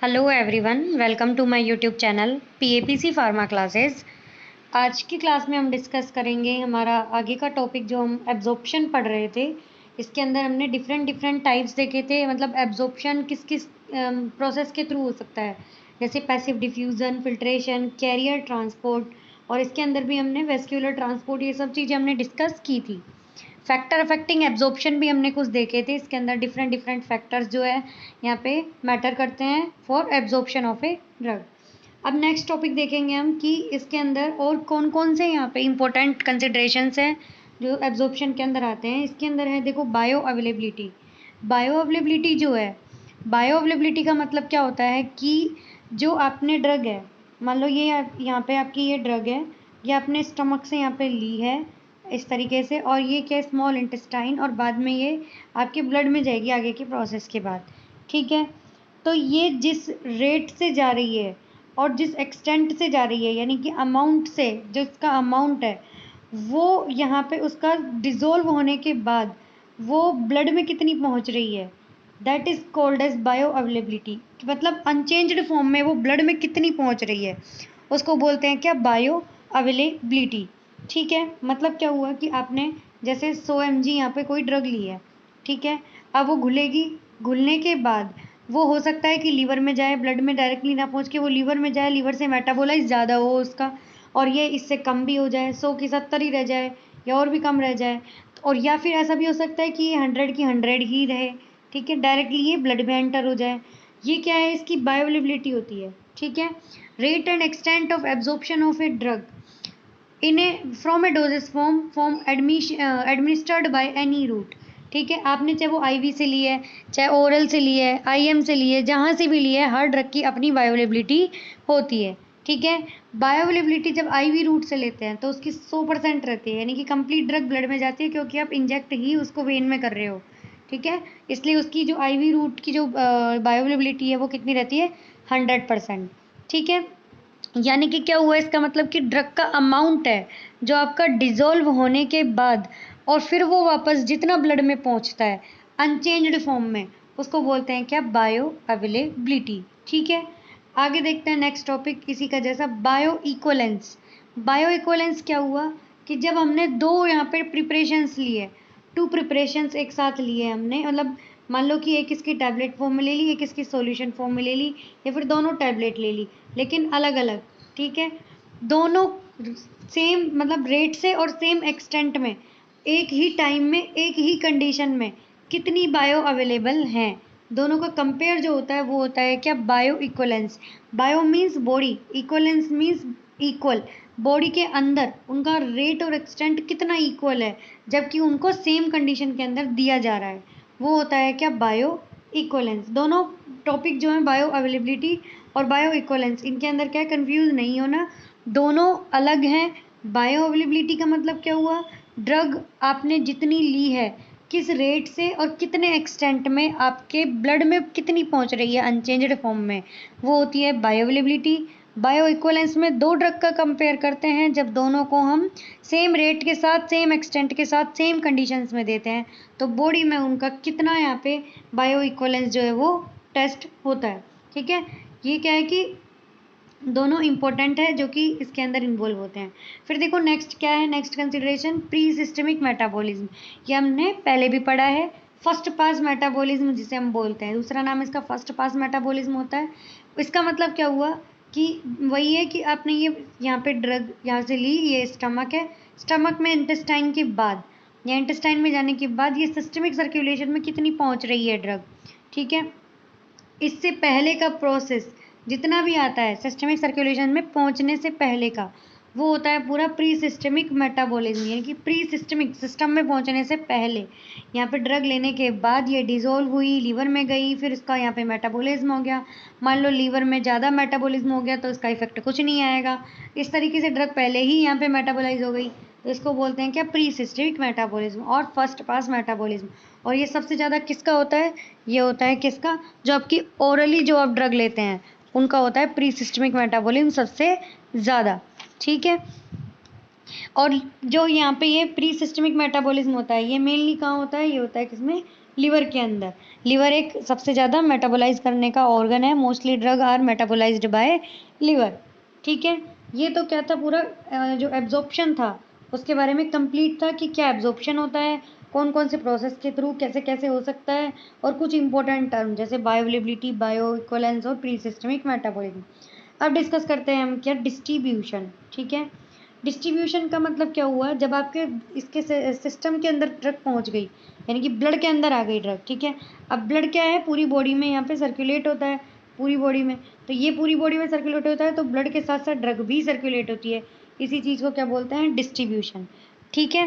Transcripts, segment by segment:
Hello everyone, welcome to my YouTube channel PAPC pharma classes. आज की class में हम डिस्कस करेंगे हमारा आगे का टॉपिक जो हम एब्जॉर्प्शन पढ़ रहे थे। इसके अंदर हमने डिफरेंट टाइप्स देखे थे, मतलब एब्जॉर्प्शन किस किस प्रोसेस के थ्रू हो सकता है, जैसे passive diffusion, filtration, carrier transport, और इसके अंदर भी हमने वेस्क्यूलर ट्रांसपोर्ट, ये सब चीज़ें हमने डिस्कस की थी। फैक्टर अफेक्टिंग एब्जॉर्प्शन भी हमने कुछ देखे थे। इसके अंदर डिफरेंट फैक्टर्स जो है यहाँ पे मैटर करते हैं for absorption of a drug. अब नेक्स्ट टॉपिक देखेंगे हम कि इसके अंदर और कौन कौन से यहाँ पे इंपॉर्टेंट कंसिडरेशंस हैं जो एब्जॉर्प्शन के अंदर आते हैं। इसके अंदर है, देखो, बायो अवेलेबिलिटी। बायो अवेलेबिलिटी जो है, बायो अवेलेबिलिटी का मतलब क्या होता है कि जो आपने ड्रग है, मान लो ये यहाँ पे आपकी ये ड्रग है, ये आपने स्टमक से यहाँ पे ली है इस तरीके से, और ये क्या, स्मॉल इंटेस्टाइन, और बाद में ये आपके ब्लड में जाएगी आगे के प्रोसेस के बाद। ठीक है, तो ये जिस रेट से जा रही है और जिस एक्सटेंट से जा रही है, यानी कि अमाउंट से, जो उसका अमाउंट है वो यहाँ पे उसका डिज़ोल्व होने के बाद वो ब्लड में कितनी पहुँच रही है, that is called as bioavailability. मतलब अनचेंज्ड फॉर्म में वो ब्लड में कितनी पहुँच रही है, उसको बोलते हैं क्या, बायो अवेलेबिलिटी। ठीक है, मतलब क्या हुआ कि आपने जैसे 100 mg यहाँ पे कोई ड्रग ली है, ठीक है, अब वो घुलेगी, घुलने के बाद वो हो सकता है कि लीवर में जाए, ब्लड में डायरेक्टली ना पहुँच के वो लीवर में जाए, लीवर से मेटाबोलाइज ज़्यादा हो उसका, और ये इससे कम भी हो जाए, 100 की 70 ही रह जाए या और भी कम रह जाए, और या फिर ऐसा भी हो सकता है कि ये 100 की 100 ही रहे। ठीक है, डायरेक्टली ये ब्लड में एंटर हो जाए। ये क्या है, इसकी बायोअवेलेबिलिटी होती है। ठीक है, rate and extent of absorption of a drug in a from a doses form administered by any route. ठीक है, आपने चाहे वो आईवी से ली है, चाहे ओरल से ली है, आईएम से ली है, जहाँ से भी ली है, हर ड्रग की अपनी बायोअवेलेबिलिटी होती है। ठीक है, बायोअवेलेबिलिटी जब आईवी रूट से लेते हैं तो उसकी 100% रहती है, यानी कि कंप्लीट ड्रग ब्लड में जाती है, क्योंकि आप इंजेक्ट ही उसको वेन में कर रहे हो। ठीक है, इसलिए उसकी जो आईवी रूट की जो बायोअवेलेबिलिटी है वो कितनी रहती है, 100%। ठीक है, यानी कि क्या हुआ, इसका मतलब कि ड्रग का अमाउंट है जो आपका डिज़ोल्व होने के बाद और फिर वो वापस जितना ब्लड में पहुंचता है अनचेंज्ड फॉर्म में, उसको बोलते हैं क्या, बायो अवेलेबिलिटी। ठीक है, आगे देखते हैं नेक्स्ट टॉपिक इसी का जैसा, बायो इक्वलेंस। बायो इक्वलेंस क्या हुआ कि जब हमने दो यहाँ पे प्रिपरेशंस लिए, 2 प्रिपरेशंस एक साथ लिए हमने, मतलब मान लो कि एक इसकी टैबलेट फॉर्म में ले ली, एक इसकी सॉल्यूशन फॉर्म में ले ली, या फिर दोनों टैबलेट ले ली लेकिन अलग अलग। ठीक है, दोनों सेम मतलब रेट से और सेम एक्सटेंट में, एक ही टाइम में, एक ही कंडीशन में कितनी बायो अवेलेबल हैं, दोनों का कंपेयर जो होता है वो होता है क्या, bio equivalence. Bio means body, equivalence means equal, body के अंदर उनका रेट और एक्सटेंट कितना इक्वल है जबकि उनको सेम कंडीशन के अंदर दिया जा रहा है, वो होता है क्या, बायो इक्वलेंस। दोनों टॉपिक जो है, बायो अवेलेबिलिटी और बायो इक्वलेंस, इनके अंदर क्या, कंफ्यूज नहीं होना, दोनों अलग हैं। बायो अवेलेबिलिटी का मतलब क्या हुआ, ड्रग आपने जितनी ली है किस रेट से और कितने एक्सटेंट में आपके ब्लड में कितनी पहुंच रही है अनचेंज्ड फॉर्म में, वो होती है बायो अवेलेबिलिटी। बायो इक्वलेंस में दो ड्रग का कंपेयर करते हैं जब दोनों को हम सेम रेट के साथ, सेम एक्सटेंट के साथ, सेम कंडीशंस में देते हैं, तो बॉडी में उनका कितना यहाँ पे बायो इक्वलेंस जो है वो टेस्ट होता है। ठीक है, ये क्या है कि दोनों इंपॉर्टेंट है जो कि इसके अंदर इन्वॉल्व होते हैं। फिर देखो नेक्स्ट क्या है, next consideration, pre systemic metabolism. ये हमने पहले भी पढ़ा है, फर्स्ट पास मेटाबॉलिज्म जिसे हम बोलते हैं, दूसरा नाम इसका फर्स्ट पास मेटाबॉलिज्म होता है। इसका मतलब क्या हुआ कि वही है कि आपने ये यहाँ पे ड्रग यहाँ से ली, ये स्टमक है, स्टमक में इंटेस्टाइन के बाद या इंटेस्टाइन में जाने के बाद ये सिस्टमिक सर्कुलेशन में कितनी पहुँच रही है ड्रग। ठीक है, इससे पहले का प्रोसेस जितना भी आता है सिस्टमिक सर्कुलेशन में पहुंचने से पहले का, वो होता है पूरा प्री सिस्टमिक मेटाबॉलिज्म, यानी कि प्री सिस्टमिक, सिस्टम में पहुंचने से पहले। यहाँ पे ड्रग लेने के बाद ये डिज़ोल्व हुई, लीवर में गई, फिर इसका यहाँ पे मेटाबॉलिज्म हो गया। मान लो लीवर में ज़्यादा मेटाबॉलिज्म हो गया तो इसका इफेक्ट कुछ नहीं आएगा, इस तरीके से ड्रग पहले ही यहाँ पे मेटाबोलाइज हो गई, तो इसको बोलते हैं क्या, प्री सिस्टमिक मेटाबॉलिज्म और फर्स्ट पास मेटाबॉलिज्म। और ये सबसे ज़्यादा किसका होता है, ये होता है किसका, जो आपकी ओरली जो आप ड्रग लेते हैं उनका होता है प्री सिस्टमिक मेटाबॉलिज्म सबसे ज़्यादा। ठीक है, और जो यहाँ पे ये प्री सिस्टमिक मेटाबॉलिज्म होता है ये मेनली कहाँ होता है, ये होता है किसमें, लिवर के अंदर। लिवर एक सबसे ज़्यादा मेटाबोलाइज करने का ऑर्गन है। Mostly drug are metabolized by liver. ठीक है, ये तो क्या था पूरा जो एब्जॉर्प्शन था उसके बारे में कंप्लीट था कि क्या एब्जॉर्प्शन होता है, कौन कौन से प्रोसेस के थ्रू कैसे कैसे हो सकता है, और कुछ इंपॉर्टेंट टर्म जैसे बायोअवेलेबिलिटी, बायो इक्वलेंस और प्री सिस्टमिक मेटाबॉलिज्म। अब डिस्कस करते हैं हम क्या डिस्ट्रीब्यूशन। ठीक है, डिस्ट्रीब्यूशन का मतलब क्या हुआ, जब आपके इसके सिस्टम के अंदर ड्रग पहुंच गई, यानी कि ब्लड के अंदर आ गई ड्रग। ठीक है, अब ब्लड क्या है, पूरी बॉडी में यहाँ पे सर्कुलेट होता है, पूरी बॉडी में। तो ये पूरी बॉडी में सर्कुलेट होता है तो ब्लड के साथ साथ ड्रग भी सर्कुलेट होती है। इसी चीज़ को क्या बोलते हैं, डिस्ट्रीब्यूशन। ठीक है,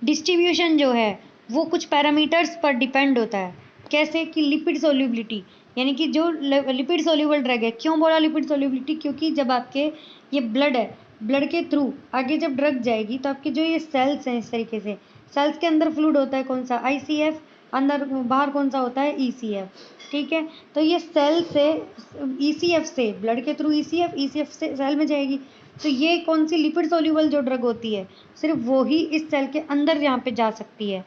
डिस्ट्रीब्यूशन जो है वो कुछ पैरामीटर्स पर डिपेंड होता है। कैसे कि लिपिड सोल्यूबिलिटी, यानी कि जो लिपिड सोल्यूबल ड्रग है। क्यों बोला लिपिड सोल्यूबिलिटी, क्योंकि जब आपके ये ब्लड है, ब्लड के थ्रू आगे जब ड्रग जाएगी तो आपके जो ये सेल्स हैं, इस तरीके से सेल्स के अंदर फ्लूइड होता है कौन सा, ICF, अंदर बाहर कौन सा होता है, ECF। ठीक है, तो ये सेल से ECF से ब्लड के थ्रू ECF से सेल में जाएगी। तो ये कौन सी लिपिड सोल्यूबल जो ड्रग होती है सिर्फ वो ही इस सेल के अंदर यहाँ पे जा सकती है।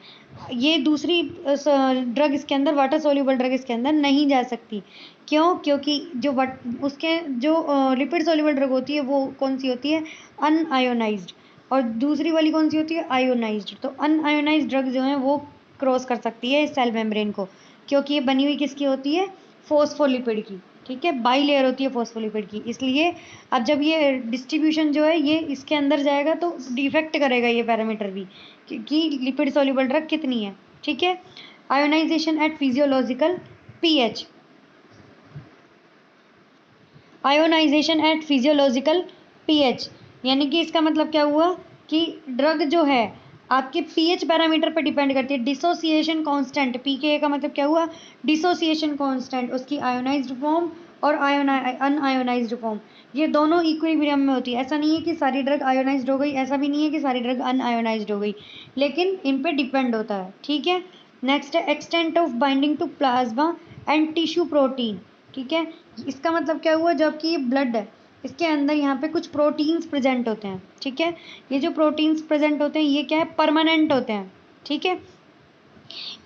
ये दूसरी ड्रग इसके अंदर, वाटर सोल्यूबल ड्रग इसके अंदर नहीं जा सकती। क्यों, क्योंकि जो उसके जो लिपिड सोल्यूबल ड्रग होती है वो कौन सी होती है, अनआयोनाइज्ड, और दूसरी वाली कौन सी होती है, आयोनाइज्ड। तो अनआयोनाइज्ड ड्रग जो है वो क्रॉस कर सकती है इस सेल मेम्ब्रेन को, क्योंकि ये बनी हुई किसकी होती है, फोस्फोलिपिड की। ठीक है, बाई लेयर होती है फोस्फोलिपिड की, इसलिए अब जब ये डिस्ट्रीब्यूशन जो है ये इसके अंदर जाएगा तो डिफेक्ट करेगा ये पैरामीटर भी कि लिपिड सोल्यूबल ड्रग कितनी है। ठीक है, ionization at physiological pH, ionization at physiological pH, यानी कि इसका मतलब क्या हुआ कि ड्रग जो है आपके पीएच पैरामीटर पर डिपेंड करती है। डिसोसिएशन कांस्टेंट, पीके का मतलब क्या हुआ, डिसोसिएशन कांस्टेंट, उसकी आयोनाइज्ड फॉर्म और अनआयोनाइज्ड फॉर्म, ये दोनों इक्विलिब्रियम में होती है। ऐसा नहीं है कि सारी ड्रग आयोनाइज्ड हो गई, ऐसा भी नहीं है कि सारी ड्रग अनआयोनाइज्ड हो गई, लेकिन इन पे डिपेंड होता है। ठीक है, नेक्स्ट है extent of binding to plasma and tissue protein. ठीक है, इसका मतलब क्या हुआ, जबकि ये ब्लड है इसके अंदर यहाँ पे कुछ प्रोटीन्स प्रेजेंट होते हैं। ठीक है, ये जो प्रोटीन्स प्रेजेंट होते हैं ये क्या है, परमानेंट होते हैं। ठीक है,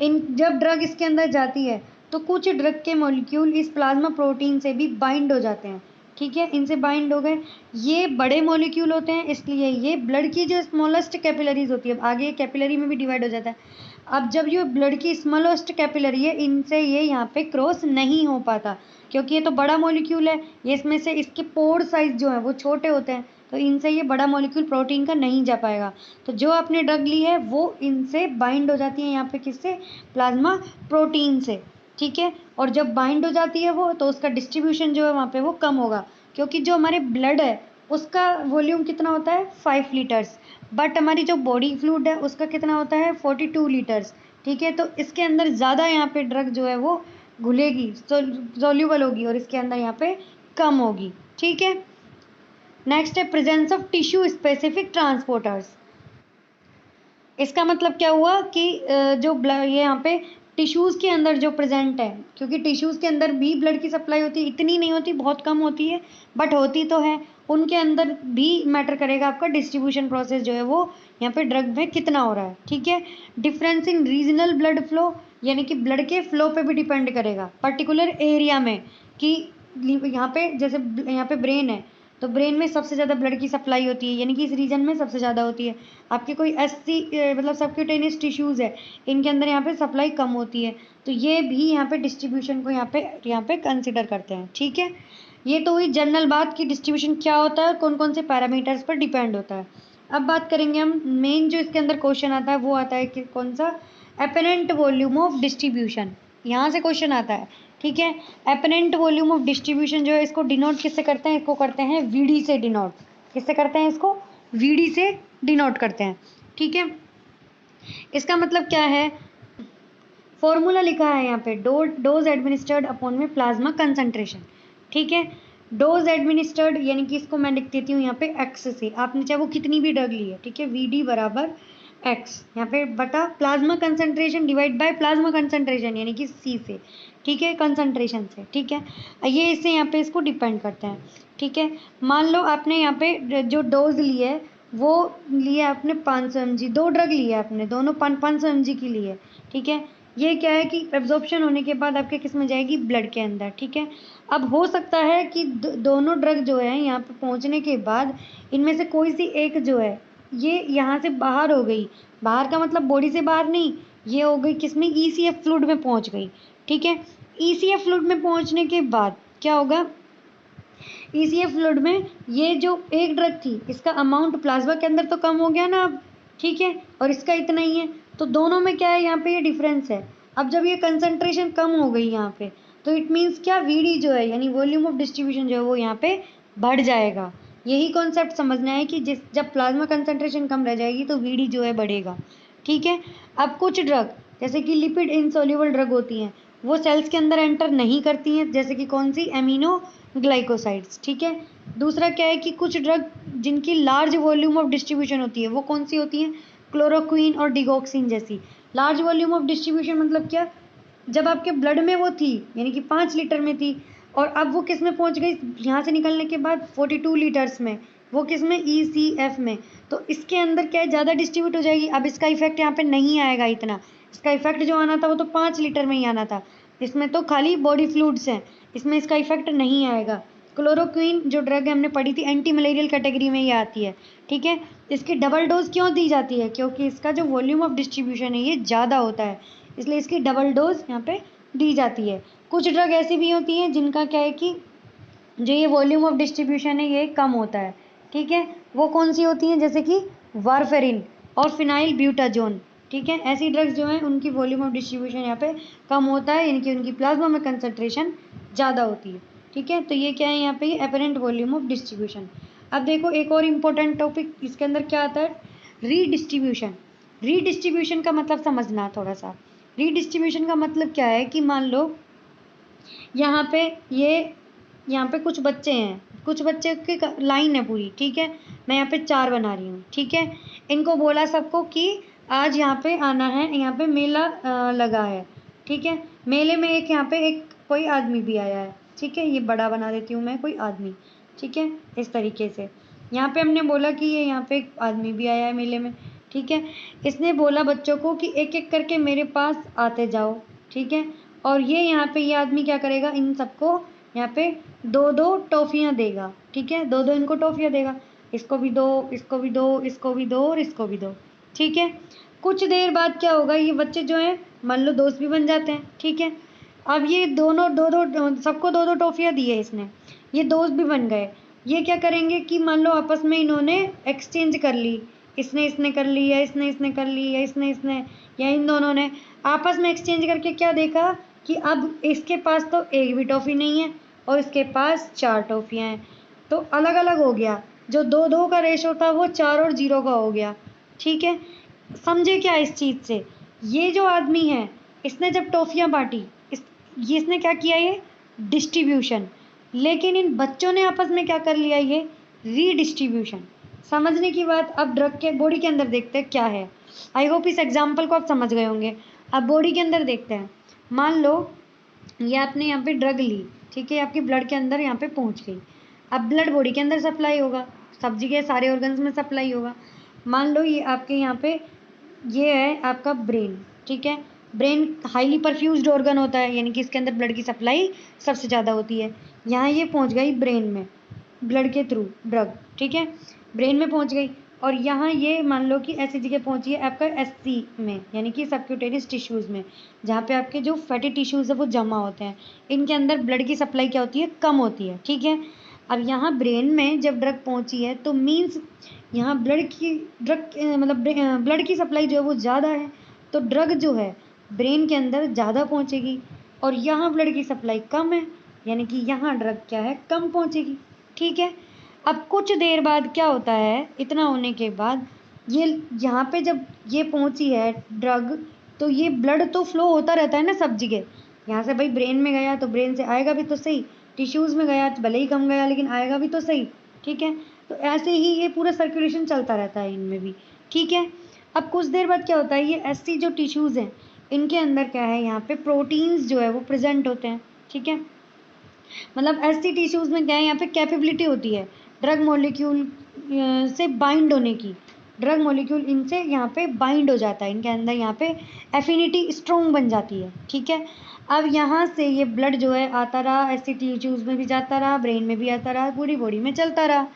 इन जब ड्रग इसके अंदर जाती है तो कुछ ड्रग के मॉलिक्यूल इस प्लाज्मा प्रोटीन से भी बाइंड हो जाते हैं। ठीक है, इनसे बाइंड हो गए, ये बड़े मॉलिक्यूल होते हैं इसलिए ये ब्लड की जो स्मॉलेस्ट कैपिलरीज होती है, आगे कैपिलरी में भी डिवाइड हो जाता है। अब जब ये ब्लड की स्मॉलेस्ट कैपिलरी है इनसे ये यहाँ पे क्रॉस नहीं हो पाता, क्योंकि ये तो बड़ा मॉलिक्यूल है, ये इसमें से इसके पोर साइज जो है वो छोटे होते हैं, तो इनसे ये बड़ा मॉलिक्यूल प्रोटीन का नहीं जा पाएगा। तो जो आपने ड्रग ली है वो इनसे बाइंड हो जाती है यहाँ पे किससे, प्लाज्मा प्रोटीन से। ठीक है, और जब बाइंड हो जाती है वो तो उसका डिस्ट्रीब्यूशन जो है वहाँ पे वो कम होगा, क्योंकि जो हमारे ब्लड है उसका वॉल्यूम कितना होता है, 5 लीटर्स, बट हमारी जो बॉडी फ्लूइड है उसका कितना होता है, 42 लीटर्स। ठीक है, तो इसके अंदर ज़्यादा यहाँ पे ड्रग जो है वो घुलेगी, सोल्यूबल होगी, और इसके अंदर यहाँ पे कम होगी। ठीक है, नेक्स्ट है presence of tissue specific transporters. इसका मतलब क्या हुआ कि जो ब्लड ये यहाँ पे टिश्यूज़ के अंदर जो प्रेजेंट है, क्योंकि टिश्यूज़ के अंदर भी ब्लड की सप्लाई होती है, इतनी नहीं होती, बहुत कम होती है, बट होती तो है, उनके अंदर भी मैटर करेगा आपका डिस्ट्रीब्यूशन प्रोसेस जो है वो यहाँ पे ड्रग में कितना हो रहा है। ठीक है, difference in regional blood flow, यानी कि ब्लड के फ्लो पे भी डिपेंड करेगा पर्टिकुलर एरिया में, कि यहाँ पे जैसे यहाँ पे ब्रेन है तो ब्रेन में सबसे ज़्यादा ब्लड की सप्लाई होती है, यानी कि इस रीजन में सबसे ज़्यादा होती है। आपके कोई मतलब सबक्यूटेनियस टिश्यूज़ है इनके अंदर यहाँ पे सप्लाई कम होती है, तो ये भी यहाँ पे डिस्ट्रीब्यूशन को यहाँ पे कंसिडर करते हैं। ठीक है, ये तो हुई जनरल बात कि डिस्ट्रीब्यूशन क्या होता है और कौन कौन से पैरामीटर्स पर डिपेंड होता है। अब बात करेंगे हम मेन जो इसके अंदर क्वेश्चन आता है वो आता है कि कौन सा, एपेरेंट वॉल्यूम ऑफ डिस्ट्रीब्यूशन, यहाँ से क्वेश्चन आता है। ठीक है, एपेरेंट वॉल्यूम ऑफ डिस्ट्रीब्यूशन जो है इसको डिनोट किससे करते हैं, इसको करते हैं VD से डिनोट। किससे करते हैं इसको, VD से डिनोट करते हैं। ठीक है, इसका मतलब क्या है, फॉर्मूला लिखा है यहाँ पे, डोज एडमिनिस्टर्ड अपॉन में प्लाज्मा कंसंट्रेशन। ठीक है, डोज एडमिनिस्टर्ड यानी कि इसको मैं लिख देती हूँ यहाँ पे x से, आपने चाहे वो कितनी भी ड्रग ली है। ठीक है, VD बराबर x यहाँ पे बटा plasma concentration divide by plasma concentration यानी कि C से। ठीक है, कंसंट्रेशन से। ठीक है, ये इससे यहाँ पे इसको डिपेंड करते हैं। ठीक है, मान लो आपने यहाँ पे जो डोज ली है वो लिया आपने 500 mg, 2 ड्रग लिया आपने, दोनों 500 mg की ली है, ठीक है। ये क्या है कि एब्जॉर्प्शन होने के बाद आपके किस में जाएगी, ब्लड के अंदर, ठीक है। अब हो सकता है कि दोनों ड्रग जो है यहाँ पे पहुँचने के बाद इनमें से कोई सी एक जो है ये यहाँ से बाहर हो गई, बाहर का मतलब बॉडी से बाहर नहीं, ये हो गई किस में, ECF फ्लूइड में पहुँच गई, ठीक है। ECF फ्लूइड में पहुँचने के बाद क्या होगा, ECF फ्लूइड में ये जो एक ड्रग थी इसका अमाउंट प्लाज्मा के अंदर तो कम हो गया ना अब, ठीक है, और इसका इतना ही है, तो दोनों में क्या है, यहाँ पे ये डिफरेंस है। अब जब ये कंसंट्रेशन कम हो गई यहाँ पे, तो इट मीन्स क्या, VD जो है यानी वॉल्यूम ऑफ डिस्ट्रीब्यूशन जो है वो यहाँ पे बढ़ जाएगा। यही कॉन्सेप्ट समझना है कि जब प्लाज्मा कंसंट्रेशन कम रह जाएगी तो VD जो है बढ़ेगा, ठीक है। अब कुछ ड्रग जैसे कि लिपिड इनसोल्यूबल ड्रग होती हैं वो सेल्स के अंदर एंटर नहीं करती हैं, जैसे कि कौन सी, एमिनो ग्लाइकोसाइड्स, ठीक है। दूसरा क्या है कि कुछ ड्रग जिनकी लार्ज वॉल्यूम ऑफ डिस्ट्रीब्यूशन होती है वो कौन सी होती हैं, क्लोरोक्वीन और डिगोक्सिन जैसी। लार्ज वॉल्यूम ऑफ डिस्ट्रीब्यूशन मतलब क्या, जब आपके ब्लड में वो थी यानी कि 5 लीटर में थी और अब वो किस में पहुंच गई, यहाँ से निकलने के बाद 42 लीटर्स में, वो किस में, ECF में, तो इसके अंदर क्या है, ज़्यादा डिस्ट्रीब्यूट हो जाएगी। अब इसका इफेक्ट यहाँ पे नहीं आएगा इतना, इसका इफेक्ट जो आना था वो तो 5 लीटर में ही आना था, इसमें तो खाली बॉडी फ्लूइड्स हैं, इसमें इसका इफेक्ट नहीं आएगा। क्लोरोक्वीन जो ड्रग हमने पढ़ी थी एंटी मलेरियल कैटेगरी में ये आती है, ठीक है। इसकी डबल डोज क्यों दी जाती है, क्योंकि इसका जो वॉल्यूम ऑफ डिस्ट्रीब्यूशन है ये ज़्यादा होता है, इसलिए इसकी डबल डोज यहाँ पे दी जाती है। कुछ ड्रग ऐसी भी होती हैं जिनका क्या है कि जो ये वॉल्यूम ऑफ डिस्ट्रीब्यूशन है ये कम होता है, ठीक है। वो कौन सी होती हैं, जैसे कि वारफेरिन और फिनाइल ब्यूटाजोन, ठीक है। ऐसी ड्रग्स जो हैं उनकी वॉल्यूम ऑफ डिस्ट्रीब्यूशन यहाँ पे कम होता है, यानी कि उनकी प्लाज्मा में कंसंट्रेशन ज़्यादा होती है, ठीक है। तो ये क्या है यहाँ पे, ये एपरेंट वॉल्यूम ऑफ डिस्ट्रीब्यूशन। अब देखो एक और इम्पोर्टेंट टॉपिक इसके अंदर क्या आता है, रीडिस्ट्रीब्यूशन। रीडिस्ट्रीब्यूशन का मतलब समझना थोड़ा सा। रीडिस्ट्रीब्यूशन का मतलब क्या है कि मान लो यहाँ पे यहाँ पे कुछ बच्चे हैं, कुछ बच्चे की लाइन है पूरी, ठीक है। मैं यहाँ पे 4 बना रही हूँ, ठीक है। इनको बोला सबको कि आज यहाँ पे आना है, यहाँ पे मेला लगा है, ठीक है। मेले में एक यहाँ पे एक कोई आदमी भी आया है, ठीक है। ये बड़ा बना देती हूँ मैं, कोई आदमी, ठीक है, इस तरीके से। यहाँ पे हमने बोला कि ये यहाँ पे एक आदमी भी आया है मेले में, ठीक है। इसने बोला बच्चों को कि एक एक करके मेरे पास आते जाओ, ठीक है। और ये यहाँ पे ये आदमी क्या करेगा, इन सबको यहाँ पे 2-2 टॉफियाँ देगा, ठीक है। 2-2 इनको टॉफियाँ देगा, इसको भी दो, इसको भी दो, इसको भी दो और इसको भी दो, ठीक है। कुछ देर बाद क्या होगा, ये बच्चे जो हैं मान लो दोस्त भी बन जाते हैं, ठीक है। अब ये दोनों 2-2 सबको 2-2 टॉफियाँ दी है इसने, ये दोस्त भी बन गए। ये क्या करेंगे कि मान लो आपस में इन्होंने एक्सचेंज कर ली, इसने कर ली या इसने कर ली या इसने या इन दोनों ने आपस में एक्सचेंज करके क्या देखा कि अब इसके पास तो एक भी टॉफ़ी नहीं है और इसके पास 4 टॉफ़ियाँ हैं, तो अलग अलग हो गया। जो 2-2 का रेशो था वो 4 और 0 का हो गया, ठीक है। समझे क्या इस चीज़ से, ये जो आदमी है इसने जब टॉफ़ियाँ बांटी, ये इसने क्या किया, ये डिस्ट्रीब्यूशन, लेकिन इन बच्चों ने आपस में क्या कर लिया, ये रीडिस्ट्रीब्यूशन। समझने की बात। अब ड्रग के बॉडी के अंदर देखते हैं क्या है। आई होप इस एग्जाम्पल को आप समझ गए होंगे। अब बॉडी के अंदर देखते हैं, मान लो ये आपने यहाँ पे ड्रग ली, ठीक है, आपके ब्लड के अंदर यहाँ पे पहुँच गई। अब ब्लड बॉडी के अंदर सप्लाई होगा, सब जगह सारे ऑर्गन्स में सप्लाई होगा। मान लो ये आपके यहाँ पे ये है आपका ब्रेन, ठीक है। ब्रेन हाईली परफ्यूज्ड ऑर्गन होता है, यानी कि इसके अंदर ब्लड की सप्लाई सबसे ज़्यादा होती है। यहाँ ये पहुँच गई ब्रेन में ब्लड के थ्रू ड्रग, ठीक है, ब्रेन में पहुँच गई। और यहाँ ये मान लो कि ऐसी जगह पहुँची है आपका SC में, यानी कि सबक्यूटेनियस टिश्यूज़ में, जहाँ पे आपके जो फैटी टिश्यूज़ है वो जमा होते हैं। इनके अंदर ब्लड की सप्लाई क्या होती है, कम होती है, ठीक है। अब यहाँ ब्रेन में जब ड्रग पहुँची है तो मीन्स यहाँ ब्लड की सप्लाई जो है वो ज़्यादा है, तो ड्रग जो है ब्रेन के अंदर ज़्यादा पहुँचेगी। और यहाँ ब्लड की सप्लाई कम है, यानी कि यहाँ ड्रग क्या है, कम पहुँचेगी, ठीक है। अब कुछ देर बाद क्या होता है, इतना होने के बाद ये यहाँ पे जब ये पहुँची है ड्रग, तो ये ब्लड तो फ्लो होता रहता है ना सब जगह। यहाँ से भाई ब्रेन में गया तो ब्रेन से आएगा भी तो सही, टिश्यूज़ में गया तो भले ही कम गया लेकिन आएगा भी तो सही, ठीक है। तो ऐसे ही ये पूरा सर्कुलेशन चलता रहता है इनमें भी, ठीक है। अब कुछ देर बाद क्या होता है, ये SC जो टिश्यूज़ हैं इनके अंदर क्या है, यहाँ पे प्रोटीन्स जो है वो प्रेजेंट होते हैं, ठीक है। मतलब SC टिश्यूज़ में क्या है, यहाँ पे कैपेबिलिटी होती है ड्रग मॉलिक्यूल से बाइंड होने की, ड्रग मॉलिक्यूल इनसे यहाँ पे बाइंड हो जाता है, इनके अंदर यहाँ पे एफिनिटी स्ट्रॉन्ग बन जाती है, ठीक है। अब यहाँ से ये ब्लड जो है आता रहा, ऐसे टिश्यूज में भी जाता रहा, ब्रेन में भी आता रहा, पूरी बॉडी में चलता रहा।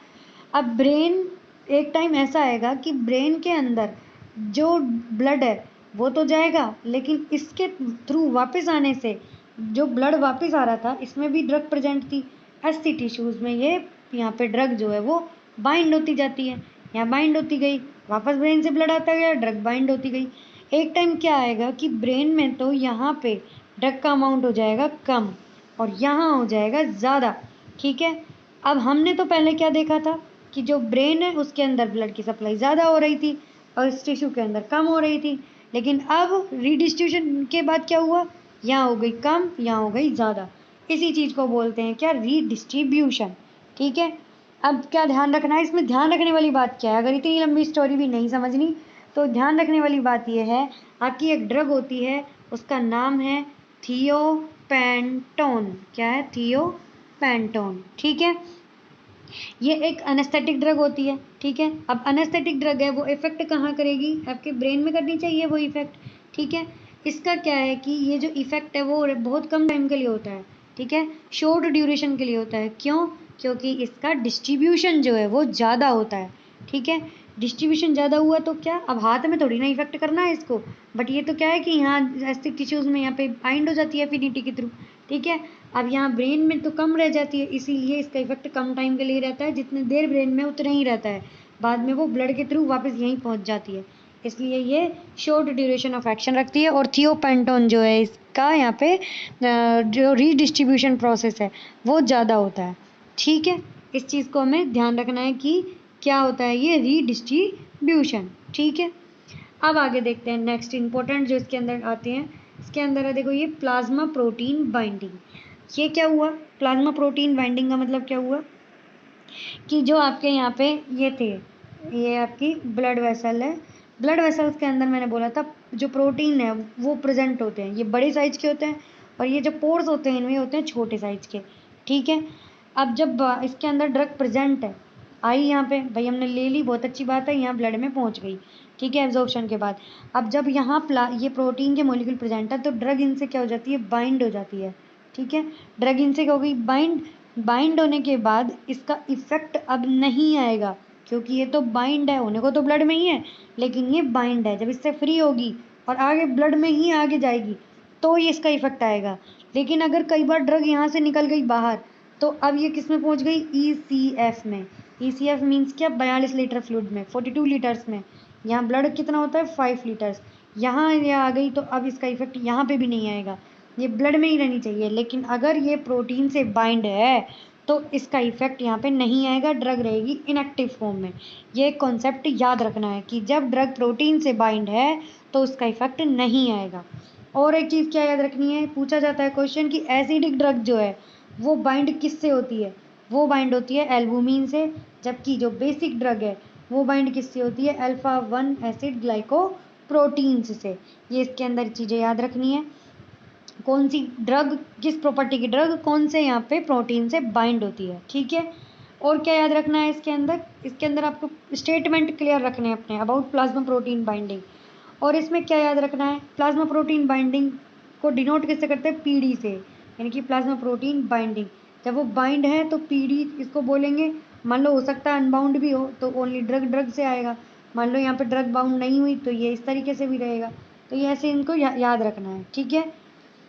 अब ब्रेन, एक टाइम ऐसा आएगा कि ब्रेन के अंदर जो ब्लड है वो तो जाएगा, लेकिन इसके थ्रू वापस आने से जो ब्लड वापस आ रहा था इसमें भी ड्रग प्रेजेंट थी, ऐसी टिश्यूज में ये यहाँ पे ड्रग जो है वो बाइंड होती जाती है, यहाँ बाइंड होती गई, वापस ब्रेन से ब्लड आता गया, ड्रग बाइंड होती गई। एक टाइम क्या आएगा कि ब्रेन में तो यहाँ पे ड्रग का अमाउंट हो जाएगा कम और यहाँ हो जाएगा ज़्यादा, ठीक है। अब हमने तो पहले क्या देखा था कि जो ब्रेन है उसके अंदर ब्लड की सप्लाई ज़्यादा हो रही थी और इस टिश्यू के अंदर कम हो रही थी, लेकिन अब रीडिस्ट्रीब्यूशन के बाद क्या हुआ, यहाँ हो गई कम, यहाँ हो गई ज़्यादा। इसी चीज़ को बोलते हैं क्या, रीडिस्ट्रीब्यूशन, ठीक है। अब क्या ध्यान रखना है इसमें, ध्यान रखने वाली बात क्या है, अगर इतनी लंबी स्टोरी भी नहीं समझनी तो ध्यान रखने वाली बात यह है, आपकी एक ड्रग होती है उसका नाम है थियोपेंटोन, क्या है, थियोपेंटोन, ठीक है। ये एक अनेस्थेटिक ड्रग होती है, ठीक है। अब अनेस्थेटिक ड्रग है, वो इफेक्ट कहाँ करेगी, आपके ब्रेन में करनी चाहिए वो इफेक्ट, ठीक है। इसका क्या है कि ये जो इफेक्ट है वो बहुत कम टाइम के लिए होता है, ठीक है, शॉर्ट ड्यूरेशन के लिए होता है। क्यों, क्योंकि इसका डिस्ट्रीब्यूशन जो है वो ज़्यादा होता है, ठीक है। डिस्ट्रीब्यूशन ज़्यादा हुआ तो क्या, अब हाथ में थोड़ी ना इफेक्ट करना है इसको, बट ये तो क्या है कि यहाँ एस्टिक टिश्यूज़ में यहाँ पे बाइंड हो जाती है एफिनिटी के थ्रू, ठीक है। अब यहाँ ब्रेन में तो कम रह जाती है, इसीलिए इसका इफेक्ट कम टाइम के लिए रहता है, जितनी देर ब्रेन में उतना ही रहता है, बाद में वो ब्लड के थ्रू वापस यहीं पहुँच जाती है, इसलिए ये शॉर्ट ड्यूरेशन ऑफ एक्शन रखती है। और थियोपेंटोन जो है इसका यहाँ पे जो रीडिस्ट्रीब्यूशन प्रोसेस है वो ज़्यादा होता है, ठीक है। इस चीज़ को हमें ध्यान रखना है कि क्या होता है ये रीडिस्ट्रीब्यूशन, ठीक है। अब आगे देखते हैं नेक्स्ट इंपॉर्टेंट जो इसके अंदर आते हैं, इसके अंदर है देखो ये प्लाज्मा प्रोटीन बाइंडिंग। ये क्या हुआ, प्लाज्मा प्रोटीन बाइंडिंग का मतलब क्या हुआ कि जो आपके यहाँ पे ये थे, ये आपकी ब्लड वेसल है, ब्लड वेसल्स के अंदर मैंने बोला था जो प्रोटीन है वो प्रेजेंट होते हैं, ये बड़े साइज के होते हैं और ये जो पोर्स होते हैं इनमें होते हैं छोटे साइज के, ठीक है। अब जब इसके अंदर ड्रग प्रेजेंट है, आई यहाँ पे भाई हमने ले ली, बहुत अच्छी बात है, यहाँ ब्लड में पहुँच गई, ठीक है, एब्जॉर्प्शन के बाद। अब जब यहाँ ये प्रोटीन के मॉलिक्यूल प्रेजेंट है तो ड्रग इनसे क्या हो जाती है, बाइंड हो जाती है, ठीक है। ड्रग इनसे क्या हो गई, बाइंड, बाइंड होने के बाद इसका इफेक्ट अब नहीं आएगा, क्योंकि ये तो बाइंड है, होने को तो ब्लड में ही है, लेकिन ये बाइंड है, जब इससे फ्री होगी और आगे ब्लड में ही आगे जाएगी तो ये इसका इफेक्ट आएगा। लेकिन अगर कई बार ड्रग यहाँ से निकल गई बाहर तो अब ये किस में पहुँच गई, ECF में। ECF मीन्स क्या, 42 लीटर फ्लूइड में, 42 लीटर्स में। यहाँ ब्लड कितना होता है, 5 लीटर्स, यहाँ ये आ गई तो अब इसका इफेक्ट यहाँ पे भी नहीं आएगा, ये ब्लड में ही रहनी चाहिए। लेकिन अगर ये प्रोटीन से बाइंड है तो इसका इफेक्ट यहाँ पे नहीं आएगा, ड्रग रहेगी इनएक्टिव फॉर्म में। ये कॉन्सेप्ट याद रखना है कि जब ड्रग प्रोटीन से बाइंड है तो उसका इफेक्ट नहीं आएगा। और एक चीज़ क्या याद रखनी है, पूछा जाता है क्वेश्चन कि एसिडिक ड्रग जो है वो बाइंड किससे होती है, वो बाइंड होती है एल्बुमिन से, जबकि जो बेसिक ड्रग है वो बाइंड किससे होती है, अल्फा-1 एसिड ग्लाइकोप्रोटीन्स से। ये इसके अंदर चीज़ें याद रखनी है, कौन सी ड्रग, किस प्रॉपर्टी की ड्रग कौन से यहाँ पे प्रोटीन से बाइंड होती है, ठीक है। और क्या याद रखना है इसके अंदर, इसके अंदर आपको स्टेटमेंट क्लियर रखने हैं अपने अबाउट प्लाज्मा प्रोटीन बाइंडिंग। और इसमें क्या याद रखना है, प्लाज्मा प्रोटीन बाइंडिंग को डिनोट किससे करते हैं, PD से, यानी कि प्लाज्मा प्रोटीन बाइंडिंग। जब वो बाइंड है तो PD इसको बोलेंगे। मान लो हो सकता है अनबाउंड भी हो तो ओनली ड्रग ड्रग से आएगा, मान लो यहाँ पे ड्रग बाउंड नहीं हुई तो ये इस तरीके से भी रहेगा। तो ये ऐसे इनको याद रखना है, ठीक है।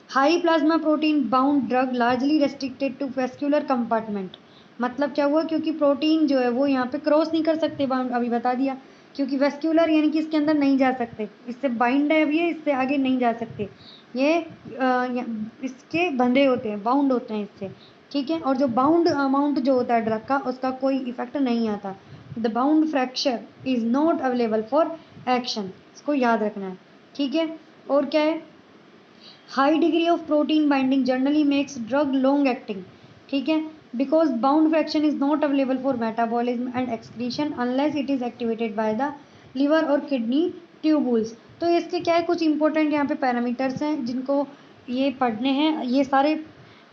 High plasma protein bound drug largely restricted to vascular compartment, मतलब क्या हुआ, क्योंकि प्रोटीन जो है वो यहाँ पे क्रॉस नहीं कर सकते बाउंड, अभी बता दिया, क्योंकि वेस्क्यूलर यानी कि इसके अंदर नहीं जा सकते, इससे बाइंड है अभी, इससे आगे नहीं जा सकते, ये इसके बंधे होते हैं, बाउंड होते हैं इससे, ठीक है। और जो बाउंड अमाउंट जो होता है ड्रग का उसका कोई इफेक्ट नहीं आता, the bound fracture is not available for action, इसको याद रखना है, ठीक है। और क्या है, high degree of protein binding generally makes drug long acting, ठीक है, because bound fraction is not available for metabolism and excretion unless it is activated by the liver और किडनी ट्यूबुल्स। तो इसके क्या है, कुछ इंपॉर्टेंट यहाँ पे पैरामीटर्स हैं जिनको ये पढ़ने हैं, ये सारे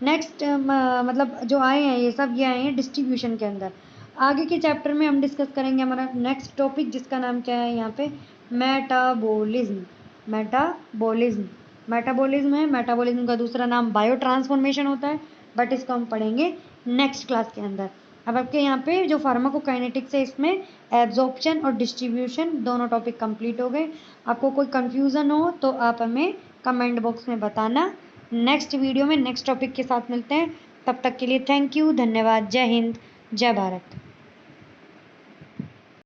नेक्स्ट मतलब जो आए हैं ये सब ये आए हैं डिस्ट्रीब्यूशन के अंदर। आगे के चैप्टर में हम डिस्कस करेंगे हमारा नेक्स्ट टॉपिक, जिसका नाम क्या है यहाँ पे, मेटाबॉलिज्म। मेटाबॉलिज्म है। मेटाबॉलिज्म का दूसरा नाम बायो ट्रांसफॉर्मेशन होता है, बट इसको हम पढ़ेंगे नेक्स्ट क्लास के अंदर। अब आपके यहाँ पे जो फार्माकोकाइनेटिक्स है, इसमें एब्जॉर्प्शन और डिस्ट्रीब्यूशन दोनों टॉपिक कंप्लीट हो गए। आपको कोई कंफ्यूजन हो तो आप हमें कमेंट बॉक्स में बताना। नेक्स्ट वीडियो में नेक्स्ट टॉपिक के साथ मिलते हैं। तब तक के लिए थैंक यू, धन्यवाद, जय हिंद, जय भारत।